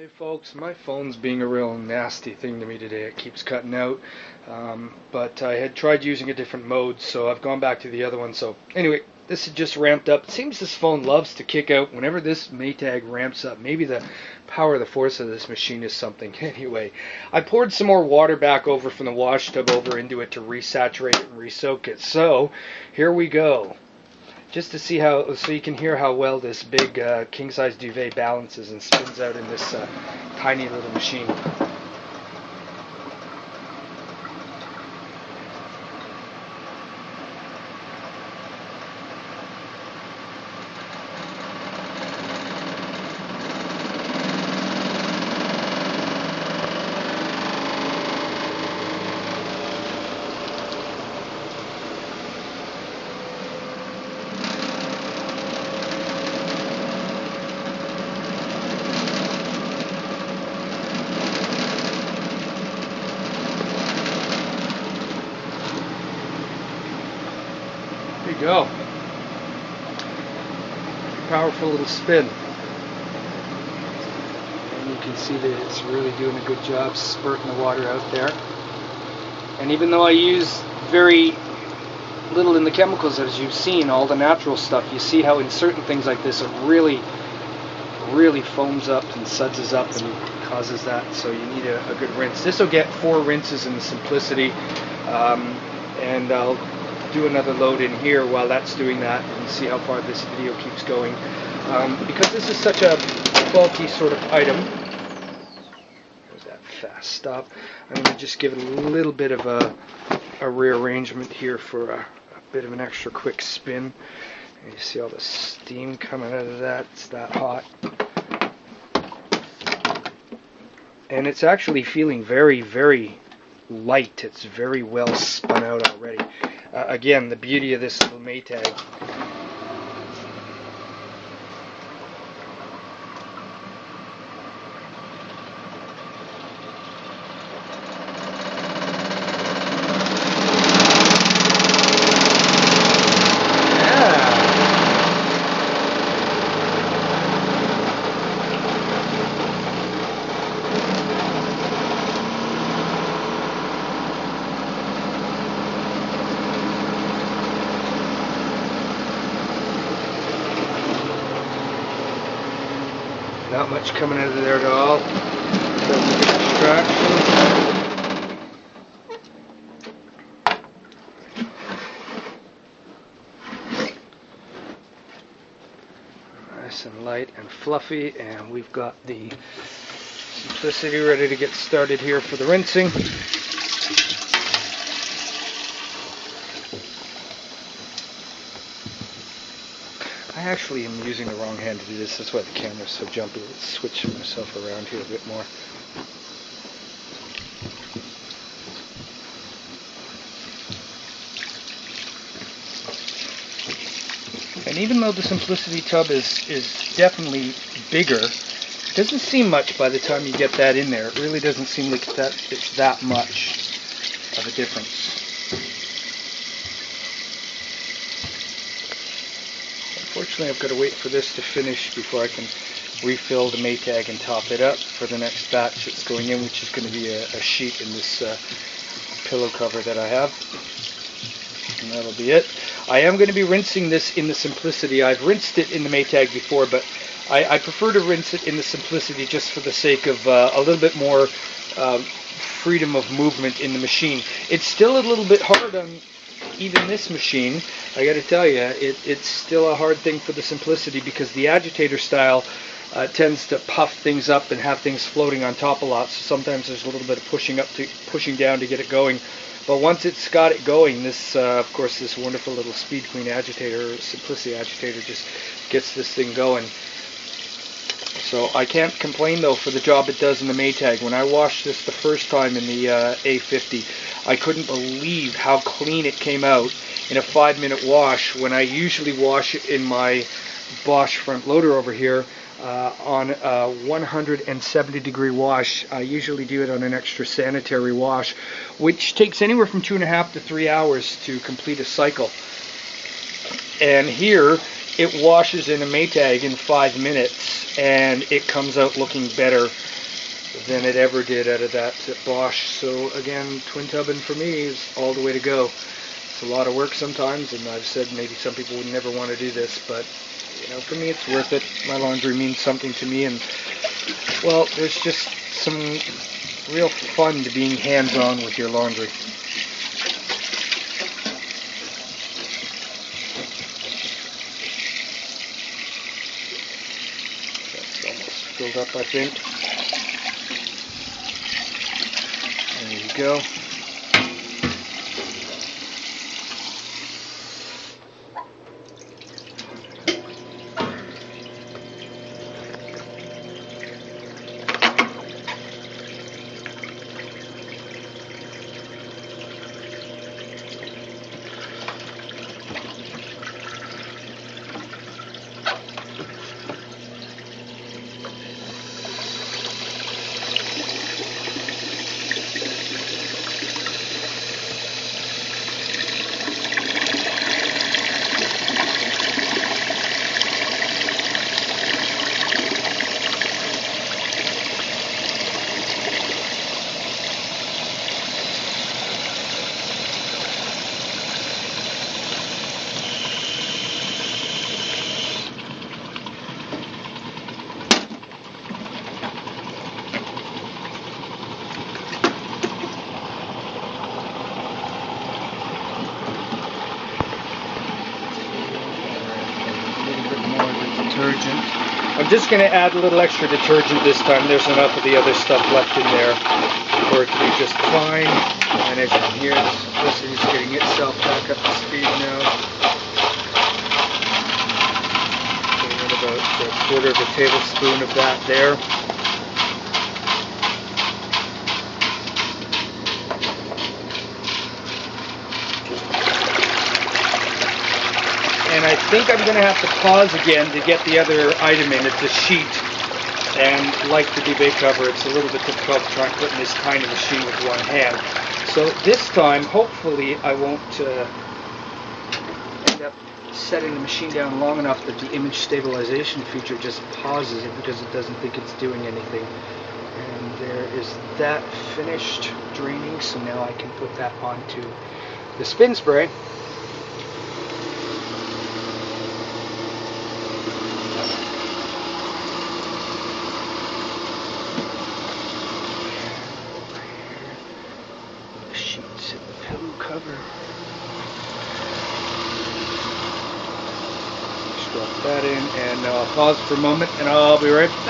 Hey folks, my phone's being a real nasty thing to me today. It keeps cutting out, but I had tried using a different mode, so I've gone back to the other one. So anyway, this had just ramped up. It seems this phone loves to kick out whenever this Maytag ramps up. Maybe the power of the force of this machine is something. Anyway, I poured some more water back over from the wash tub over into it to resaturate it and re-soak it. So here we go. Just to see how, so you can hear how well this big King Size Duvet balances and spins out in this tiny little machine. There you go. Powerful little spin. And you can see that it's really doing a good job spurting the water out there. And even though I use very little in the chemicals, as you've seen, all the natural stuff, you see how in certain things like this it really foams up and suds up and causes that, so you need a good rinse. This will get 4 rinses in the Simplicity, and I'll do another load in here while that's doing that and see how far this video keeps going. Because this is such a bulky sort of item, there's that fast stop, I'm going to just give it a little bit of a rearrangement here for a bit of an extra quick spin. And you see all the steam coming out of that, it's that hot. And it's actually feeling very, very light. It's very well spun out already. Again, the beauty of this little Maytag. Not much coming out of there at all. Extraction. Nice and light and fluffy, and we've got the Simplicity ready to get started here for the rinsing. I actually am using the wrong hand to do this. That's why the camera's so jumpy. Let's switch myself around here a bit more. And even though the Simplicity tub is definitely bigger, it doesn't seem much by the time you get that in there. It really doesn't seem like it's that much of a difference. Unfortunately, I've got to wait for this to finish before I can refill the Maytag and top it up for the next batch that's going in, which is going to be a sheet in this pillow cover that I have. And that'll be it. I am going to be rinsing this in the Simplicity. I've rinsed it in the Maytag before, but I prefer to rinse it in the Simplicity just for the sake of a little bit more freedom of movement in the machine. It's still a little bit hard on even this machine. I got to tell you, it's still a hard thing for the Simplicity because the agitator style tends to puff things up and have things floating on top a lot. So sometimes there's a little bit of pushing down to get it going. But once it's got it going, this, of course, this wonderful little Speed Queen agitator, Simplicity agitator, just gets this thing going. So I can't complain though for the job it does in the Maytag. When I washed this the first time in the A50, I couldn't believe how clean it came out in a 5-minute wash, when I usually wash it in my Bosch front loader over here on a 170-degree wash. I usually do it on an extra sanitary wash, which takes anywhere from 2.5 to 3 hours to complete a cycle. And here it washes in a Maytag in 5 minutes, and it comes out looking better than it ever did out of that Bosch. So again, twin tubbin for me is all the way to go. It's a lot of work sometimes, and I've said maybe some people would never want to do this, but you know, for me it's worth it. My laundry means something to me, and well, there's just some real fun to being hands-on with your laundry. That's almost filled up, I think. There you go. Detergent. I'm just going to add a little extra detergent this time. There's enough of the other stuff left in there for it to be just fine. And as you can hear, this is getting itself back up to speed now. Putting in about a quarter of a tablespoon of that there. And I think I'm going to have to pause again to get the other item in. It's a sheet, and like the duvet cover, it's a little bit difficult to try and put in this tiny machine with one hand. So this time, hopefully, I won't end up setting the machine down long enough that the image stabilization feature just pauses it because it doesn't think it's doing anything. And there is that finished draining, so now I can put that onto the spin spray. Sheets in the pillow cover. Just drop that in, and now I'll pause for a moment, and I'll be right back.